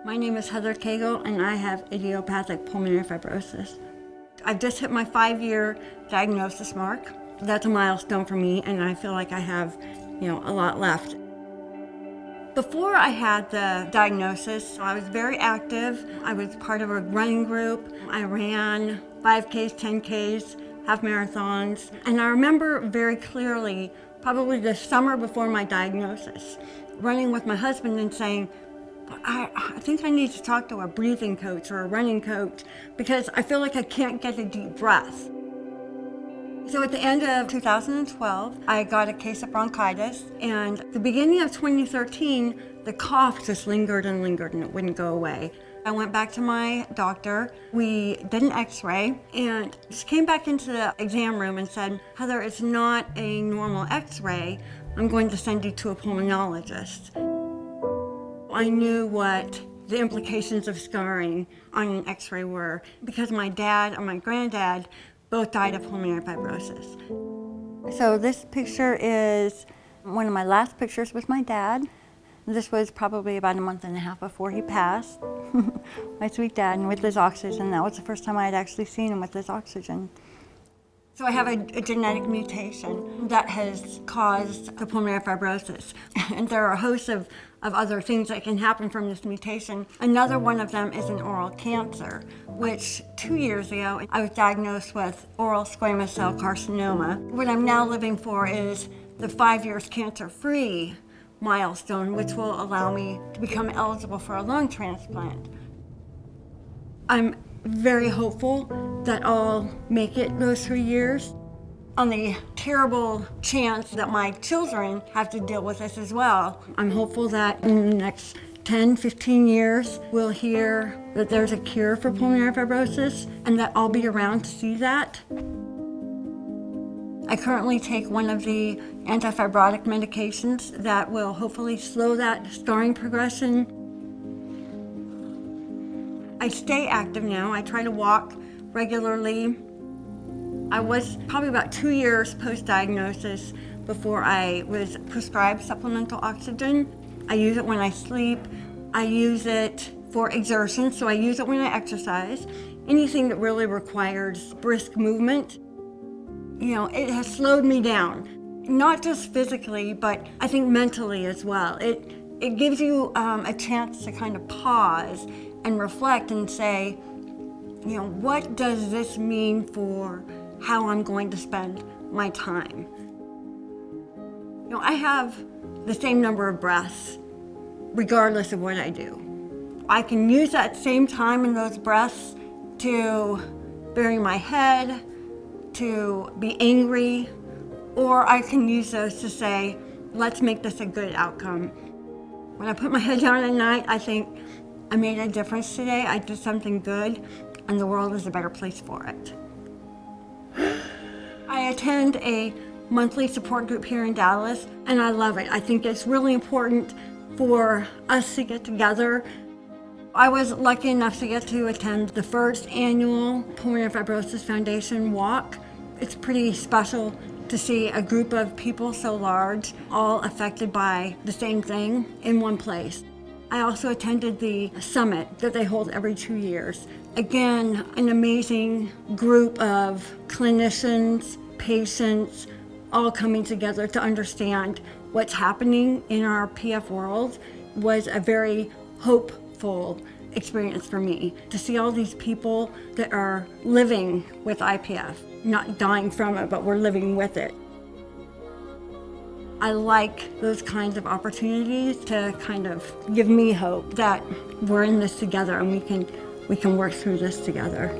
My name is Heather Kagel, and I have idiopathic pulmonary fibrosis. I've just hit my 5-year diagnosis mark. That's a milestone for me, and I feel like I have, a lot left. Before I had the diagnosis, I was very active. I was part of a running group. I ran 5Ks, 10Ks, half marathons, and I remember very clearly, probably the summer before my diagnosis, running with my husband and saying, I think I need to talk to a breathing coach or a running coach because I feel like I can't get a deep breath. So at the end of 2012, I got a case of bronchitis, and at the beginning of 2013, the cough just lingered and it wouldn't go away. I went back to my doctor. We did an x-ray, and she came back into the exam room and said, Heather, it's not a normal x-ray. I'm going to send you to a pulmonologist. I knew what the implications of scarring on an x-ray were because my dad and my granddad both died of pulmonary fibrosis. So this picture is one of my last pictures with my dad. This was probably about a month and a half before he passed. My sweet dad, and with his oxygen. That was the first time I had actually seen him with his oxygen. So I have a genetic mutation that has caused the pulmonary fibrosis. And there are a host of other things that can happen from this mutation. Another one of them is an oral cancer, which 2 years ago, I was diagnosed with oral squamous cell carcinoma. What I'm now living for is the 5 years cancer-free milestone, which will allow me to become eligible for a lung transplant. I'm very hopeful that I'll make it those 3 years. On the terrible chance that my children have to deal with this as well, I'm hopeful that in the next 10, 15 years, we'll hear that there's a cure for pulmonary fibrosis and that I'll be around to see that. I currently take one of the antifibrotic medications that will hopefully slow that scarring progression. I stay active now. I try to walk regularly. I was probably about 2 years post-diagnosis before I was prescribed supplemental oxygen. I use it when I sleep. I use it for exertion, so I use it when I exercise. Anything that really requires brisk movement. It has slowed me down, not just physically, but I think mentally as well. It gives you a chance to kind of pause and reflect and say, what does this mean for how I'm going to spend my time? I have the same number of breaths regardless of what I do. I can use that same time in those breaths to bury my head, to be angry, or I can use those to say, let's make this a good outcome. When I put my head down at night, I think I made a difference today. I did something good, and the world is a better place for it. I attend a monthly support group here in Dallas, and I love it. I think it's really important for us to get together. I was lucky enough to get to attend the first annual Pulmonary Fibrosis Foundation walk. It's pretty special to see a group of people so large, all affected by the same thing in one place. I also attended the summit that they hold every 2 years. Again, an amazing group of clinicians, patients, all coming together to understand what's happening in our PF world was a very hopeful experience for me. To see all these people that are living with IPF, not dying from it, but we're living with it. I like those kinds of opportunities to kind of give me hope that we're in this together and we can work through this together.